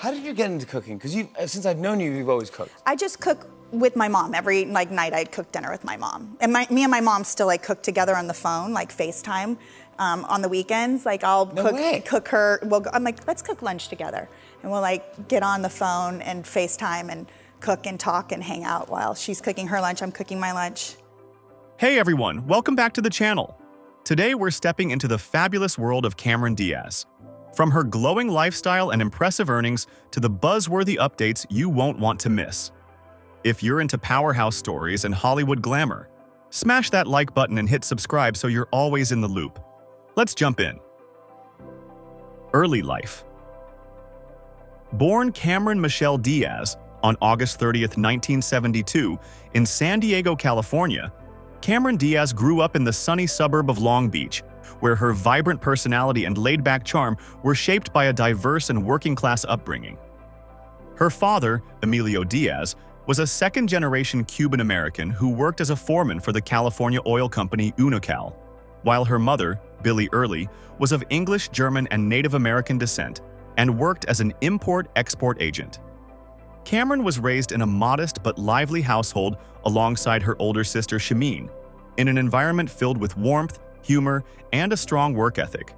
How did you get into cooking? Because since I've known you, you've always cooked. I just cook with my mom. Every night I'd cook dinner with my mom. And me and my mom still cook together on the phone, FaceTime on the weekends. I'll cook her. I'm like, let's cook lunch together. And we'll get on the phone and FaceTime and cook and talk and hang out while she's cooking her lunch, I'm cooking my lunch. Hey everyone, welcome back to the channel. Today we're stepping into the fabulous world of Cameron Diaz. From her glowing lifestyle and impressive earnings to the buzzworthy updates you won't want to miss. If you're into powerhouse stories and Hollywood glamour, smash that like button and hit subscribe so you're always in the loop. Let's jump in. Early life. Born Cameron Michelle Diaz on August 30th, 1972, in San Diego, California, Cameron Diaz grew up in the sunny suburb of Long Beach, where her vibrant personality and laid-back charm were shaped by a diverse and working-class upbringing. Her father, Emilio Diaz, was a second-generation Cuban-American who worked as a foreman for the California oil company Unocal, while her mother, Billie Early, was of English, German, and Native American descent and worked as an import-export agent. Cameron was raised in a modest but lively household alongside her older sister Shameen, in an environment filled with warmth, humor, and a strong work ethic.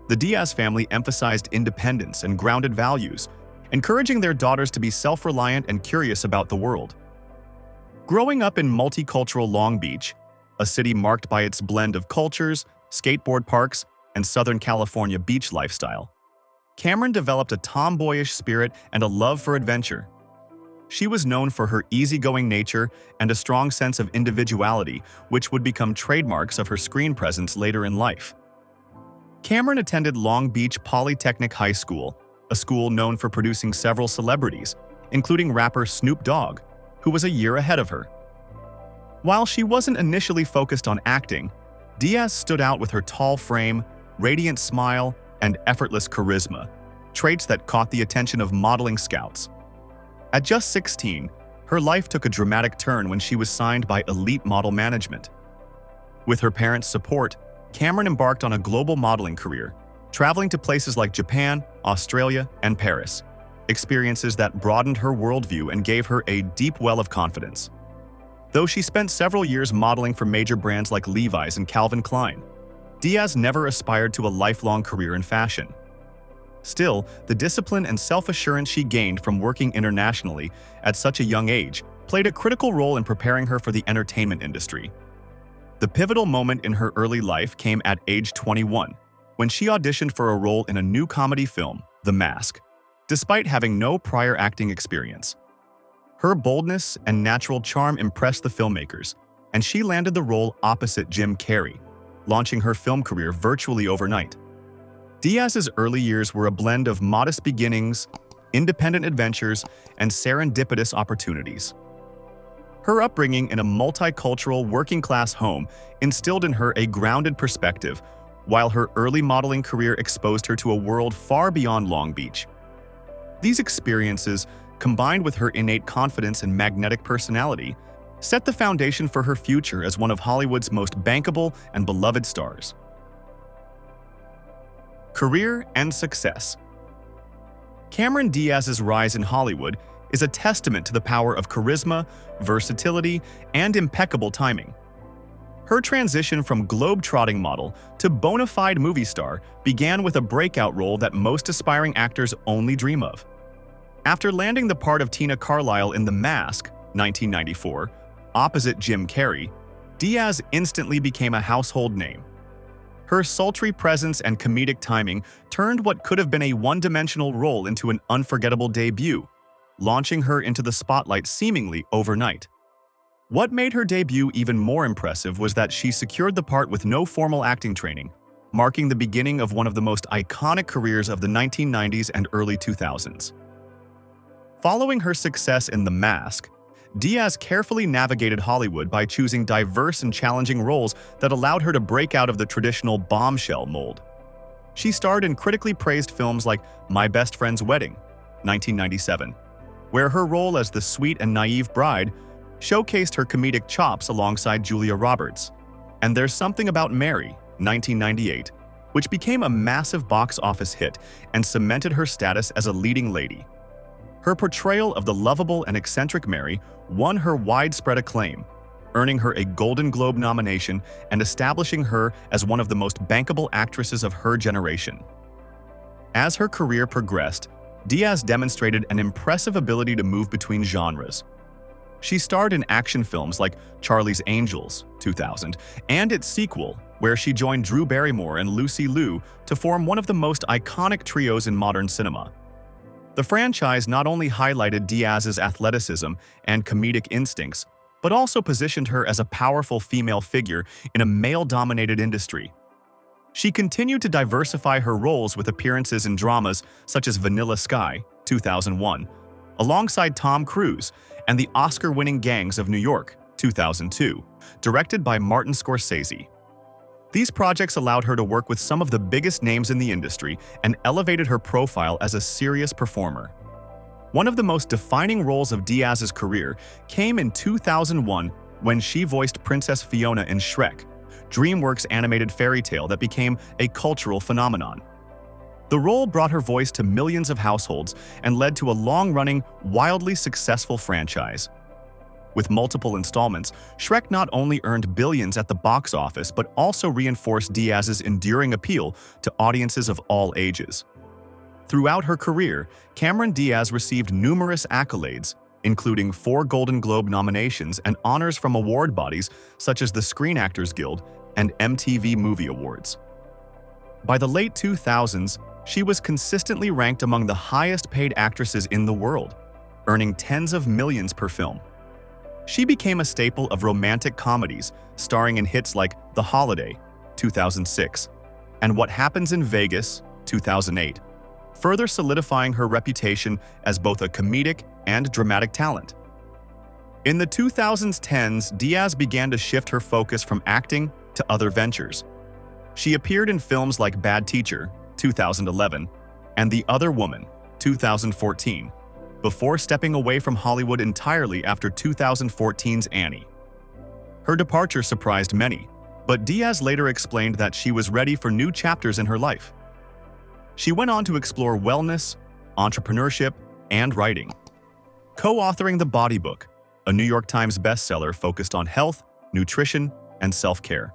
The Diaz family emphasized independence and grounded values, encouraging their daughters to be self-reliant and curious about the world. Growing up in multicultural Long Beach, a city marked by its blend of cultures, skateboard parks, and Southern California beach lifestyle, Cameron developed a tomboyish spirit and a love for adventure. She was known for her easygoing nature and a strong sense of individuality, which would become trademarks of her screen presence later in life. Cameron attended Long Beach Polytechnic High School, a school known for producing several celebrities, including rapper Snoop Dogg, who was a year ahead of her. While she wasn't initially focused on acting, Diaz stood out with her tall frame, radiant smile, and effortless charisma, traits that caught the attention of modeling scouts. At just 16, her life took a dramatic turn when she was signed by Elite Model Management. With her parents' support, Cameron embarked on a global modeling career, traveling to places like Japan, Australia, and Paris, experiences that broadened her worldview and gave her a deep well of confidence. Though she spent several years modeling for major brands like Levi's and Calvin Klein, Diaz never aspired to a lifelong career in fashion. Still, the discipline and self-assurance she gained from working internationally at such a young age played a critical role in preparing her for the entertainment industry. The pivotal moment in her early life came at age 21, when she auditioned for a role in a new comedy film, The Mask, despite having no prior acting experience. Her boldness and natural charm impressed the filmmakers, and she landed the role opposite Jim Carrey, launching her film career virtually overnight. Diaz's early years were a blend of modest beginnings, independent adventures, and serendipitous opportunities. Her upbringing in a multicultural, working-class home instilled in her a grounded perspective, while her early modeling career exposed her to a world far beyond Long Beach. These experiences, combined with her innate confidence and magnetic personality, set the foundation for her future as one of Hollywood's most bankable and beloved stars. Career and success. Cameron Diaz's rise in Hollywood is a testament to the power of charisma, versatility, and impeccable timing. Her transition from globe-trotting model to bona fide movie star began with a breakout role that most aspiring actors only dream of. After landing the part of Tina Carlisle in The Mask, 1994, opposite Jim Carrey, Diaz instantly became a household name. Her sultry presence and comedic timing turned what could have been a one-dimensional role into an unforgettable debut, launching her into the spotlight seemingly overnight. What made her debut even more impressive was that she secured the part with no formal acting training, marking the beginning of one of the most iconic careers of the 1990s and early 2000s. Following her success in The Mask, Diaz carefully navigated Hollywood by choosing diverse and challenging roles that allowed her to break out of the traditional bombshell mold. She starred in critically praised films like My Best Friend's Wedding, 1997, where her role as the sweet and naive bride showcased her comedic chops alongside Julia Roberts, and There's Something About Mary, 1998, which became a massive box office hit and cemented her status as a leading lady. Her portrayal of the lovable and eccentric Mary won her widespread acclaim, earning her a Golden Globe nomination and establishing her as one of the most bankable actresses of her generation. As her career progressed, Diaz demonstrated an impressive ability to move between genres. She starred in action films like Charlie's Angels, 2000, and its sequel, where she joined Drew Barrymore and Lucy Liu to form one of the most iconic trios in modern cinema. The franchise not only highlighted Diaz's athleticism and comedic instincts, but also positioned her as a powerful female figure in a male-dominated industry. She continued to diversify her roles with appearances in dramas such as Vanilla Sky, 2001, alongside Tom Cruise, and The Oscar-winning Gangs of New York, 2002, directed by Martin Scorsese. These projects allowed her to work with some of the biggest names in the industry and elevated her profile as a serious performer. One of the most defining roles of Diaz's career came in 2001 when she voiced Princess Fiona in Shrek, DreamWorks' animated fairy tale that became a cultural phenomenon. The role brought her voice to millions of households and led to a long-running, wildly successful franchise. With multiple installments, Shrek not only earned billions at the box office but also reinforced Diaz's enduring appeal to audiences of all ages. Throughout her career, Cameron Diaz received numerous accolades, including 4 Golden Globe nominations and honors from award bodies such as the Screen Actors Guild and MTV Movie Awards. By the late 2000s, she was consistently ranked among the highest-paid actresses in the world, earning tens of millions per film. She became a staple of romantic comedies, starring in hits like The Holiday, 2006, and What Happens in Vegas, 2008, further solidifying her reputation as both a comedic and dramatic talent. In the 2010s, Diaz began to shift her focus from acting to other ventures. She appeared in films like Bad Teacher, 2011, and The Other Woman, 2014, before stepping away from Hollywood entirely after 2014's Annie. Her departure surprised many, but Diaz later explained that she was ready for new chapters in her life. She went on to explore wellness, entrepreneurship, and writing. Co-authoring The Body Book, a New York Times bestseller focused on health, nutrition, and self-care.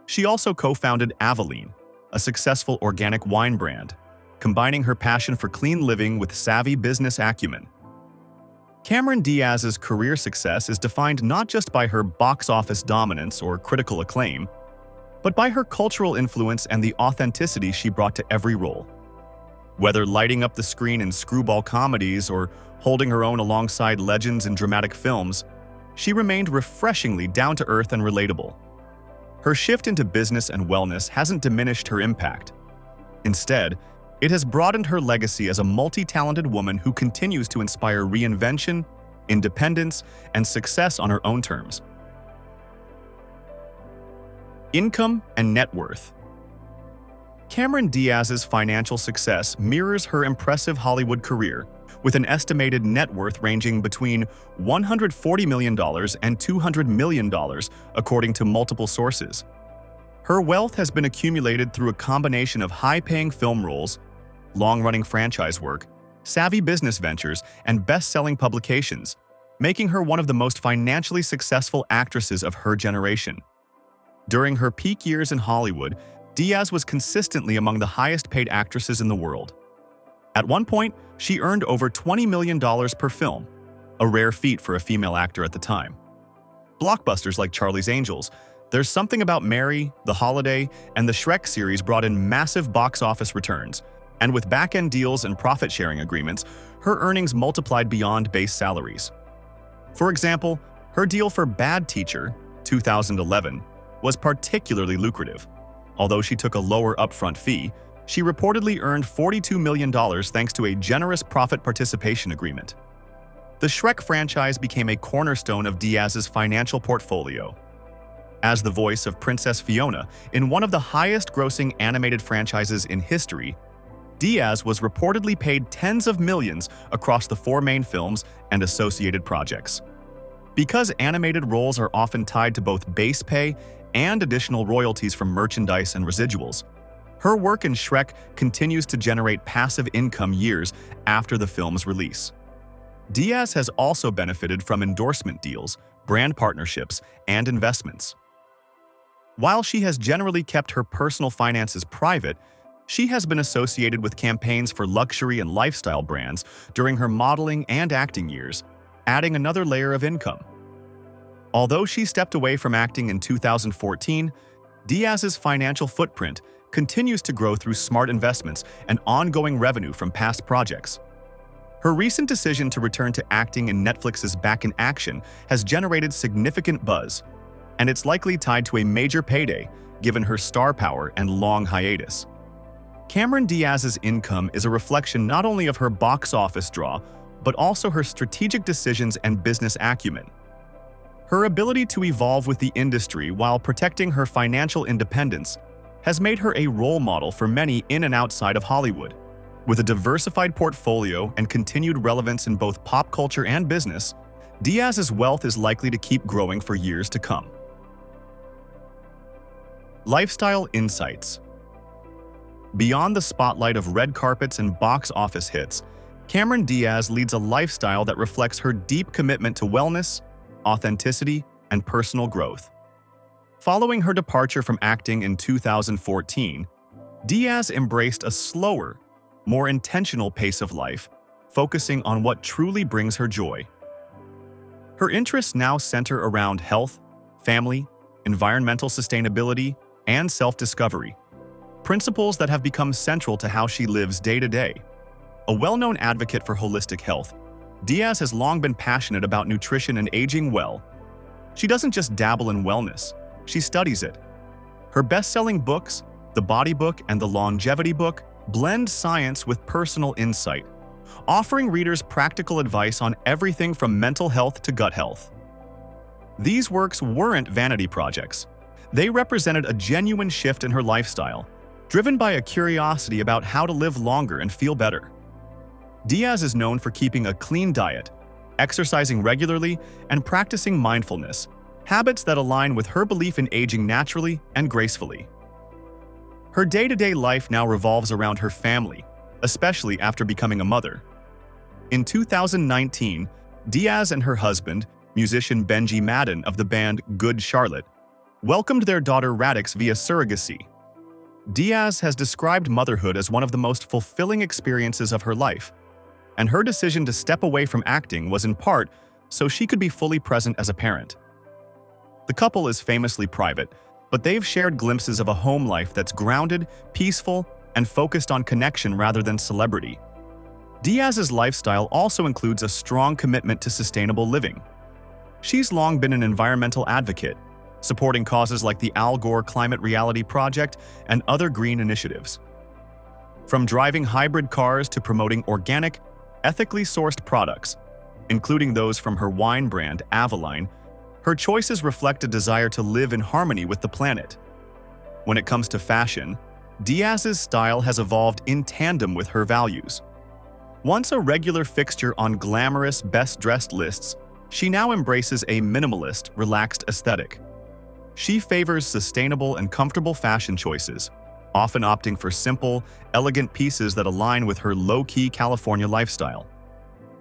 She also co-founded Aveline, a successful organic wine brand, combining her passion for clean living with savvy business acumen. Cameron Diaz's career success is defined not just by her box office dominance or critical acclaim, but by her cultural influence and the authenticity she brought to every role. Whether lighting up the screen in screwball comedies or holding her own alongside legends in dramatic films, she remained refreshingly down-to-earth and relatable. Her shift into business and wellness hasn't diminished her impact. Instead, it has broadened her legacy as a multi-talented woman who continues to inspire reinvention, independence, and success on her own terms. Income and net worth. Cameron Diaz's financial success mirrors her impressive Hollywood career, with an estimated net worth ranging between $140 million and $200 million, according to multiple sources. Her wealth has been accumulated through a combination of high-paying film roles, long-running franchise work, savvy business ventures, and best-selling publications, making her one of the most financially successful actresses of her generation. During her peak years in Hollywood, Diaz was consistently among the highest-paid actresses in the world. At one point, she earned over $20 million per film, a rare feat for a female actor at the time. Blockbusters like Charlie's Angels, There's Something About Mary, The Holiday, and the Shrek series brought in massive box office returns, and with back-end deals and profit-sharing agreements, her earnings multiplied beyond base salaries. For example, her deal for Bad Teacher, 2011, was particularly lucrative. Although she took a lower upfront fee, she reportedly earned $42 million thanks to a generous profit participation agreement. The Shrek franchise became a cornerstone of Diaz's financial portfolio. As the voice of Princess Fiona in one of the highest-grossing animated franchises in history, Diaz was reportedly paid tens of millions across the 4 main films and associated projects. Because animated roles are often tied to both base pay and additional royalties from merchandise and residuals, Her work in Shrek continues to generate passive income years after the film's release. Diaz has also benefited from endorsement deals, brand partnerships, and investments. While she has generally kept her personal finances private, she has been associated with campaigns for luxury and lifestyle brands during her modeling and acting years, adding another layer of income. Although she stepped away from acting in 2014, Diaz's financial footprint continues to grow through smart investments and ongoing revenue from past projects. Her recent decision to return to acting in Netflix's Back in Action has generated significant buzz, and it's likely tied to a major payday given her star power and long hiatus. Cameron Diaz's income is a reflection not only of her box office draw, but also her strategic decisions and business acumen. Her ability to evolve with the industry while protecting her financial independence has made her a role model for many in and outside of Hollywood. With a diversified portfolio and continued relevance in both pop culture and business, Diaz's wealth is likely to keep growing for years to come. Lifestyle insights. Beyond the spotlight of red carpets and box office hits, Cameron Diaz leads a lifestyle that reflects her deep commitment to wellness, authenticity, and personal growth. Following her departure from acting in 2014, Diaz embraced a slower, more intentional pace of life, focusing on what truly brings her joy. Her interests now center around health, family, environmental sustainability, and self-discovery, principles that have become central to how she lives day to day. A well-known advocate for holistic health, Diaz has long been passionate about nutrition and aging well. She doesn't just dabble in wellness, she studies it. Her best-selling books, The Body Book and The Longevity Book, blend science with personal insight, offering readers practical advice on everything from mental health to gut health. These works weren't vanity projects. They represented a genuine shift in her lifestyle, driven by a curiosity about how to live longer and feel better. Diaz is known for keeping a clean diet, exercising regularly, and practicing mindfulness, habits that align with her belief in aging naturally and gracefully. Her day-to-day life now revolves around her family, especially after becoming a mother. In 2019, Diaz and her husband, musician Benji Madden of the band Good Charlotte, welcomed their daughter Radix via surrogacy. Diaz has described motherhood as one of the most fulfilling experiences of her life, and her decision to step away from acting was in part so she could be fully present as a parent. The couple is famously private, but they've shared glimpses of a home life that's grounded, peaceful, and focused on connection rather than celebrity. Diaz's lifestyle also includes a strong commitment to sustainable living. She's long been an environmental advocate, supporting causes like the Al Gore Climate Reality Project and other green initiatives. From driving hybrid cars to promoting organic, ethically sourced products, including those from her wine brand, Avaline, her choices reflect a desire to live in harmony with the planet. When it comes to fashion, Diaz's style has evolved in tandem with her values. Once a regular fixture on glamorous best-dressed lists, she now embraces a minimalist, relaxed aesthetic. She favors sustainable and comfortable fashion choices, often opting for simple, elegant pieces that align with her low-key California lifestyle.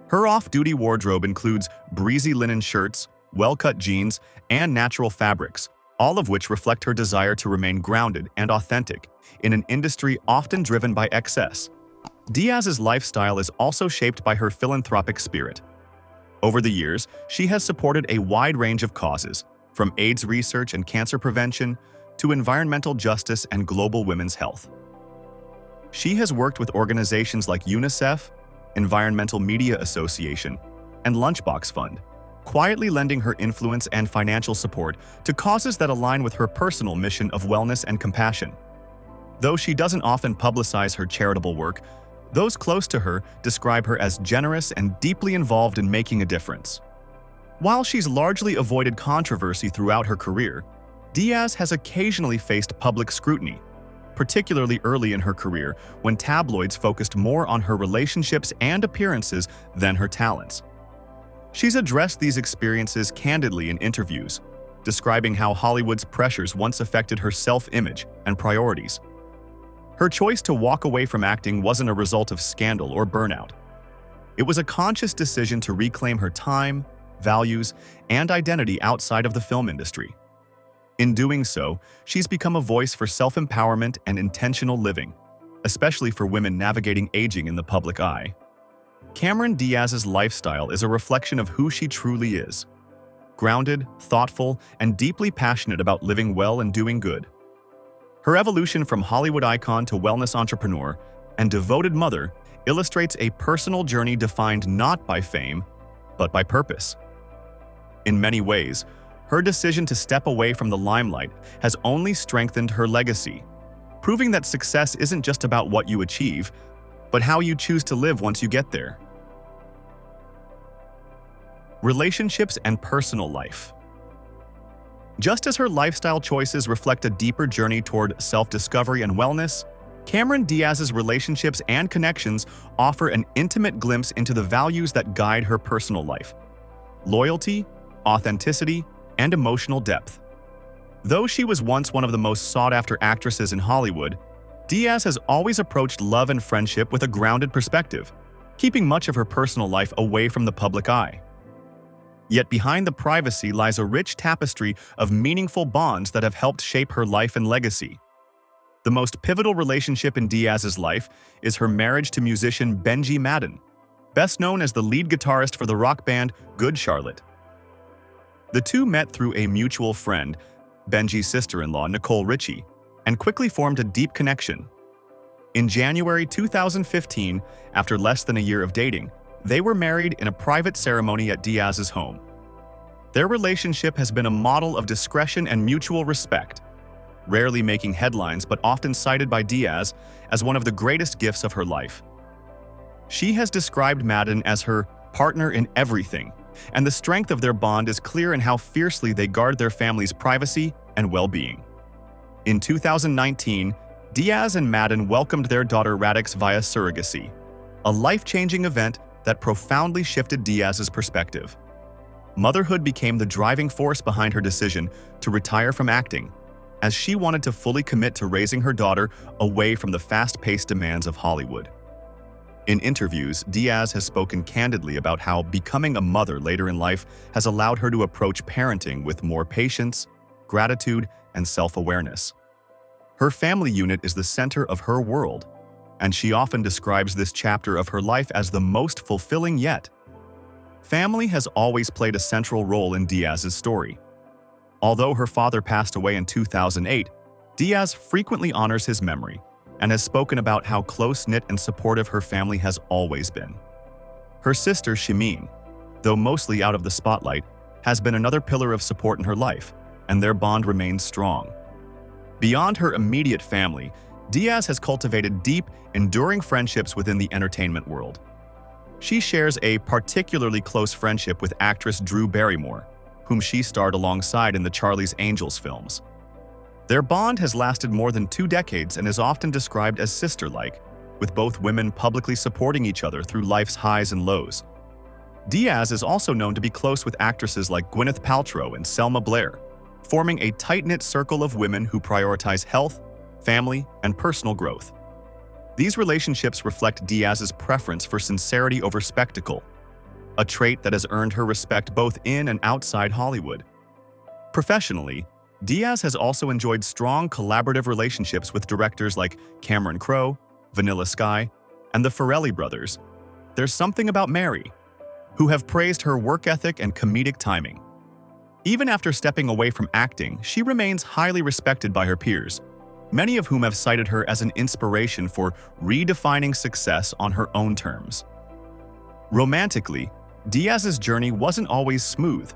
Her off-duty wardrobe includes breezy linen shirts, well-cut jeans, and natural fabrics, all of which reflect her desire to remain grounded and authentic in an industry often driven by excess. Diaz's lifestyle is also shaped by her philanthropic spirit. Over the years, she has supported a wide range of causes, from AIDS research and cancer prevention to environmental justice and global women's health. She has worked with organizations like UNICEF, Environmental Media Association, and Lunchbox Fund, quietly lending her influence and financial support to causes that align with her personal mission of wellness and compassion. Though she doesn't often publicize her charitable work, those close to her describe her as generous and deeply involved in making a difference. While she's largely avoided controversy throughout her career, Diaz has occasionally faced public scrutiny, particularly early in her career when tabloids focused more on her relationships and appearances than her talents. She's addressed these experiences candidly in interviews, describing how Hollywood's pressures once affected her self-image and priorities. Her choice to walk away from acting wasn't a result of scandal or burnout. It was a conscious decision to reclaim her time, values, and identity outside of the film industry. In doing so, she's become a voice for self-empowerment and intentional living, especially for women navigating aging in the public eye. Cameron Diaz's lifestyle is a reflection of who she truly is. Grounded, thoughtful, and deeply passionate about living well and doing good. Her evolution from Hollywood icon to wellness entrepreneur and devoted mother illustrates a personal journey defined not by fame, but by purpose. In many ways, her decision to step away from the limelight has only strengthened her legacy, proving that success isn't just about what you achieve, but how you choose to live once you get there. Relationships and personal life. Just as her lifestyle choices reflect a deeper journey toward self-discovery and wellness, Cameron Diaz's relationships and connections offer an intimate glimpse into the values that guide her personal life: loyalty, authenticity, and emotional depth. Though she was once one of the most sought-after actresses in Hollywood, Diaz has always approached love and friendship with a grounded perspective, keeping much of her personal life away from the public eye. Yet behind the privacy lies a rich tapestry of meaningful bonds that have helped shape her life and legacy. The most pivotal relationship in Diaz's life is her marriage to musician Benji Madden, best known as the lead guitarist for the rock band Good Charlotte. The two met through a mutual friend, Benji's sister-in-law Nicole Richie, and quickly formed a deep connection. In January 2015, after less than a year of dating, they were married in a private ceremony at Diaz's home. Their relationship has been a model of discretion and mutual respect, rarely making headlines but often cited by Diaz as one of the greatest gifts of her life. She has described Madden as her partner in everything, and the strength of their bond is clear in how fiercely they guard their family's privacy and well-being. In 2019, Diaz and Madden welcomed their daughter Radix via surrogacy, a life-changing event that profoundly shifted Diaz's perspective. Motherhood became the driving force behind her decision to retire from acting, as she wanted to fully commit to raising her daughter away from the fast-paced demands of Hollywood. In interviews, Diaz has spoken candidly about how becoming a mother later in life has allowed her to approach parenting with more patience, gratitude, and self-awareness. Her family unit is the center of her world, and she often describes this chapter of her life as the most fulfilling yet. Family has always played a central role in Diaz's story. Although her father passed away in 2008, Diaz frequently honors his memory and has spoken about how close-knit and supportive her family has always been. Her sister, Shimeen, though mostly out of the spotlight, has been another pillar of support in her life, and their bond remains strong. Beyond her immediate family, Diaz has cultivated deep, enduring friendships within the entertainment world. She shares a particularly close friendship with actress Drew Barrymore, whom she starred alongside in the Charlie's Angels films. Their bond has lasted more than 2 decades and is often described as sister-like, with both women publicly supporting each other through life's highs and lows. Diaz is also known to be close with actresses like Gwyneth Paltrow and Selma Blair, forming a tight-knit circle of women who prioritize health, family, and personal growth. These relationships reflect Diaz's preference for sincerity over spectacle, a trait that has earned her respect both in and outside Hollywood. Professionally, Diaz has also enjoyed strong collaborative relationships with directors like Cameron Crowe, Vanilla Sky, and the Farrelly brothers. There's something about Mary, who have praised her work ethic and comedic timing. Even after stepping away from acting, she remains highly respected by her peers, many of whom have cited her as an inspiration for redefining success on her own terms. Romantically, Diaz's journey wasn't always smooth.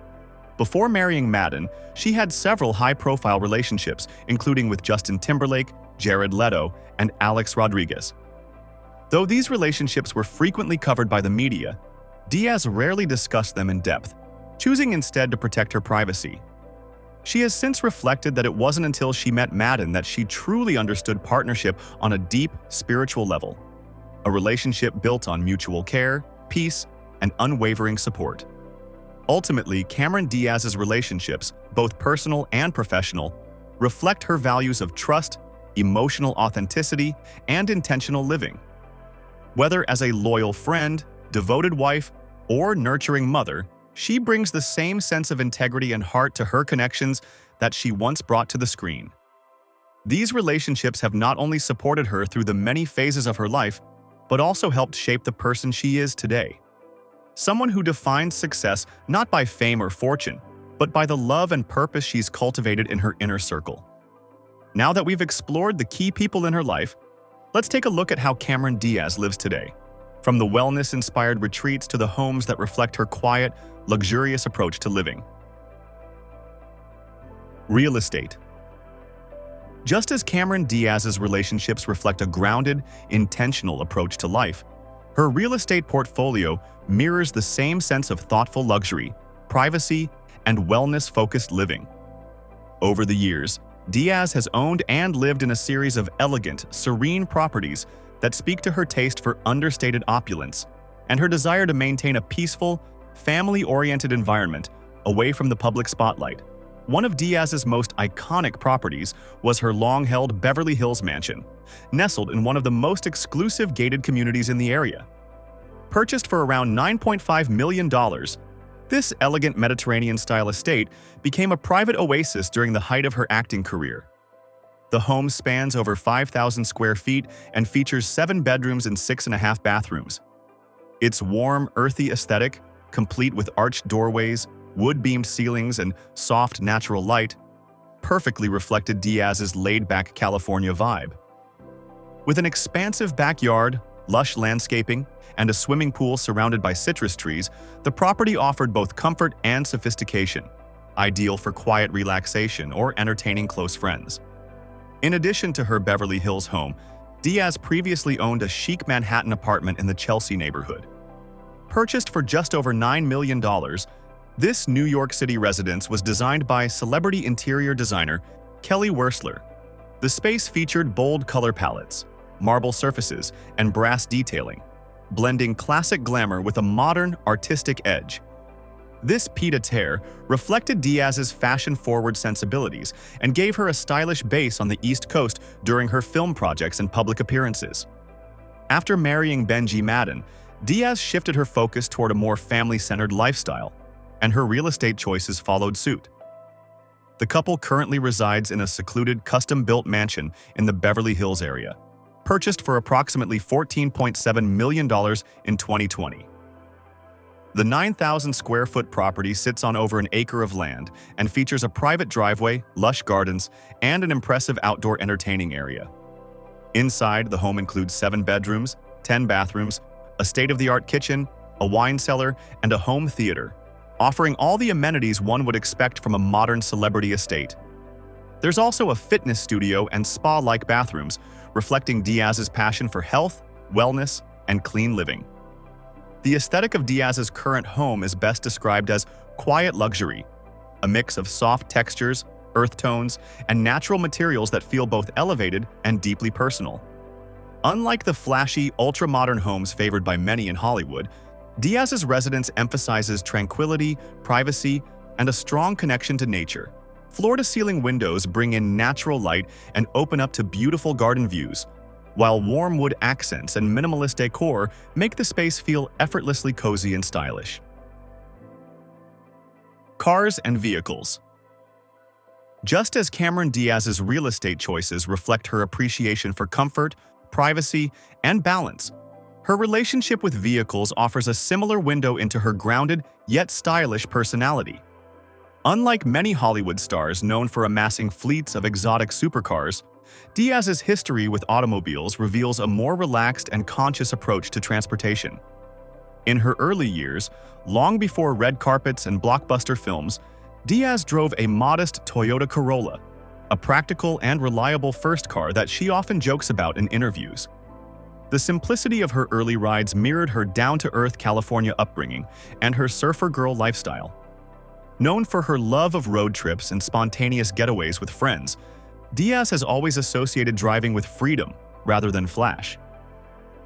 Before marrying Madden, she had several high-profile relationships, including with Justin Timberlake, Jared Leto, and Alex Rodriguez. Though these relationships were frequently covered by the media, Diaz rarely discussed them in depth, choosing instead to protect her privacy. She has since reflected that it wasn't until she met Madden that she truly understood partnership on a deep, spiritual level, a relationship built on mutual care, peace, and unwavering support. Ultimately, Cameron Diaz's relationships, both personal and professional, reflect her values of trust, emotional authenticity, and intentional living. Whether as a loyal friend, devoted wife, or nurturing mother, she brings the same sense of integrity and heart to her connections that she once brought to the screen. These relationships have not only supported her through the many phases of her life, but also helped shape the person she is today. Someone who defines success not by fame or fortune, but by the love and purpose she's cultivated in her inner circle. Now that we've explored the key people in her life, let's take a look at how Cameron Diaz lives today. From the wellness-inspired retreats to the homes that reflect her quiet, luxurious approach to living. Real estate. Just as Cameron Diaz's relationships reflect a grounded, intentional approach to life, her real estate portfolio mirrors the same sense of thoughtful luxury, privacy, and wellness-focused living. Over the years, Diaz has owned and lived in a series of elegant, serene properties that speak to her taste for understated opulence and her desire to maintain a peaceful, family-oriented environment away from the public spotlight. One of Diaz's most iconic properties was her long-held Beverly Hills mansion, nestled in one of the most exclusive gated communities in the area. Purchased for around $9.5 million, this elegant Mediterranean-style estate became a private oasis during the height of her acting career. The home spans over 5,000 square feet and features 7 bedrooms and 6.5 bathrooms. Its warm, earthy aesthetic, complete with arched doorways, wood-beamed ceilings, and soft, natural light, perfectly reflected Diaz's laid-back California vibe. With an expansive backyard, lush landscaping, and a swimming pool surrounded by citrus trees, the property offered both comfort and sophistication, ideal for quiet relaxation or entertaining close friends. In addition to her Beverly Hills home, Diaz previously owned a chic Manhattan apartment in the Chelsea neighborhood. Purchased for just over $9 million, this New York City residence was designed by celebrity interior designer Kelly Wearstler. The space featured bold color palettes, marble surfaces, and brass detailing, blending classic glamour with a modern, artistic edge. This pied-à-terre reflected Diaz's fashion-forward sensibilities and gave her a stylish base on the East Coast during her film projects and public appearances. After marrying Benji Madden, Diaz shifted her focus toward a more family-centered lifestyle, and her real estate choices followed suit. The couple currently resides in a secluded, custom-built mansion in the Beverly Hills area, purchased for approximately $14.7 million in 2020. The 9,000-square-foot property sits on over an acre of land and features a private driveway, lush gardens, and an impressive outdoor entertaining area. Inside, the home includes 7 bedrooms, 10 bathrooms, a state-of-the-art kitchen, a wine cellar, and a home theater, offering all the amenities one would expect from a modern celebrity estate. There's also a fitness studio and spa-like bathrooms, reflecting Diaz's passion for health, wellness, and clean living. The aesthetic of Diaz's current home is best described as quiet luxury, a mix of soft textures, earth tones, and natural materials that feel both elevated and deeply personal. Unlike the flashy, ultra-modern homes favored by many in Hollywood, Diaz's residence emphasizes tranquility, privacy, and a strong connection to nature. Floor-to-ceiling windows bring in natural light and open up to beautiful garden views, while warm wood accents and minimalist decor make the space feel effortlessly cozy and stylish. Cars and vehicles. Just as Cameron Diaz's real estate choices reflect her appreciation for comfort, privacy, and balance, her relationship with vehicles offers a similar window into her grounded yet stylish personality. Unlike many Hollywood stars known for amassing fleets of exotic supercars, Diaz's history with automobiles reveals a more relaxed and conscious approach to transportation. In her early years, long before red carpets and blockbuster films, Diaz drove a modest Toyota Corolla, a practical and reliable first car that she often jokes about in interviews. The simplicity of her early rides mirrored her down-to-earth California upbringing and her surfer girl lifestyle. Known for her love of road trips and spontaneous getaways with friends, Diaz has always associated driving with freedom rather than flash.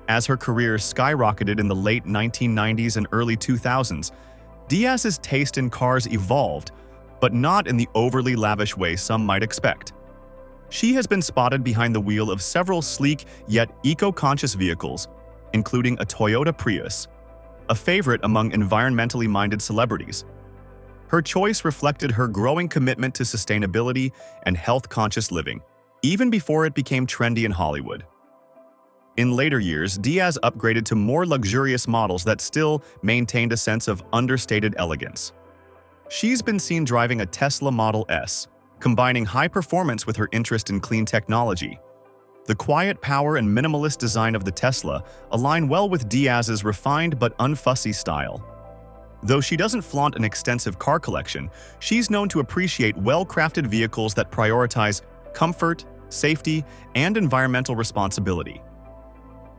As her career skyrocketed in the late 1990s and early 2000s, Diaz's taste in cars evolved, but not in the overly lavish way some might expect. She has been spotted behind the wheel of several sleek yet eco-conscious vehicles, including a Toyota Prius, a favorite among environmentally minded celebrities. Her choice reflected her growing commitment to sustainability and health-conscious living, even before it became trendy in Hollywood. In later years, Diaz upgraded to more luxurious models that still maintained a sense of understated elegance. She's been seen driving a Tesla Model S, combining high performance with her interest in clean technology. The quiet power and minimalist design of the Tesla align well with Diaz's refined but unfussy style. Though she doesn't flaunt an extensive car collection, she's known to appreciate well-crafted vehicles that prioritize comfort, safety, and environmental responsibility.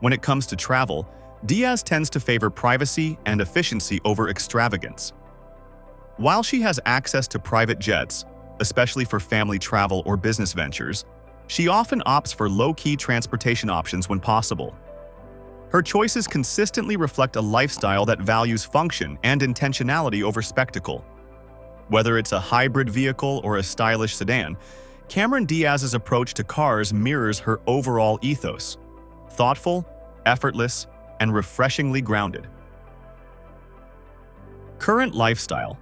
When it comes to travel, Diaz tends to favor privacy and efficiency over extravagance. While she has access to private jets, especially for family travel or business ventures, she often opts for low-key transportation options when possible. Her choices consistently reflect a lifestyle that values function and intentionality over spectacle. Whether it's a hybrid vehicle or a stylish sedan, Cameron Diaz's approach to cars mirrors her overall ethos: thoughtful, effortless, and refreshingly grounded. Current lifestyle.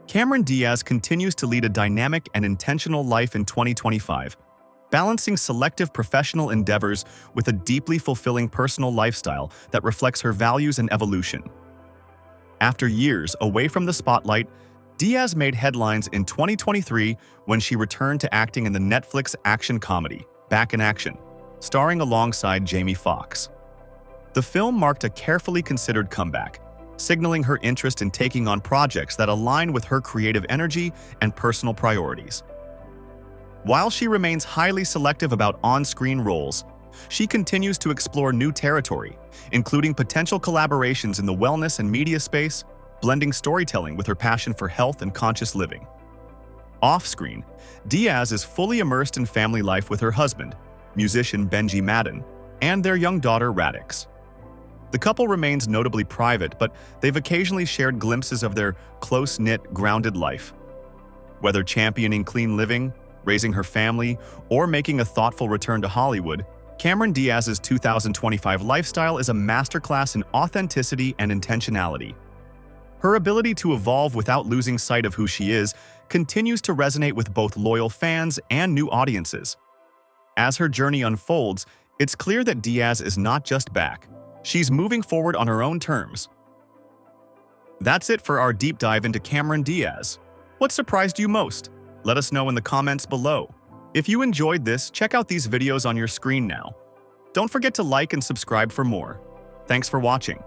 Cameron Diaz continues to lead a dynamic and intentional life in 2025, balancing selective professional endeavors with a deeply fulfilling personal lifestyle that reflects her values and evolution. After years away from the spotlight, Diaz made headlines in 2023 when she returned to acting in the Netflix action comedy, Back in Action, starring alongside Jamie Foxx. The film marked a carefully considered comeback, signaling her interest in taking on projects that align with her creative energy and personal priorities. While she remains highly selective about on-screen roles, she continues to explore new territory, including potential collaborations in the wellness and media space, blending storytelling with her passion for health and conscious living. Off-screen, Diaz is fully immersed in family life with her husband, musician Benji Madden, and their young daughter Radix. The couple remains notably private, but they've occasionally shared glimpses of their close-knit, grounded life. Whether championing clean living, raising her family, or making a thoughtful return to Hollywood, Cameron Diaz's 2025 lifestyle is a masterclass in authenticity and intentionality. Her ability to evolve without losing sight of who she is continues to resonate with both loyal fans and new audiences. As her journey unfolds, it's clear that Diaz is not just back. She's moving forward on her own terms. That's it for our deep dive into Cameron Diaz. What surprised you most? Let us know in the comments below. If you enjoyed this, check out these videos on your screen now. Don't forget to like and subscribe for more. Thanks for watching.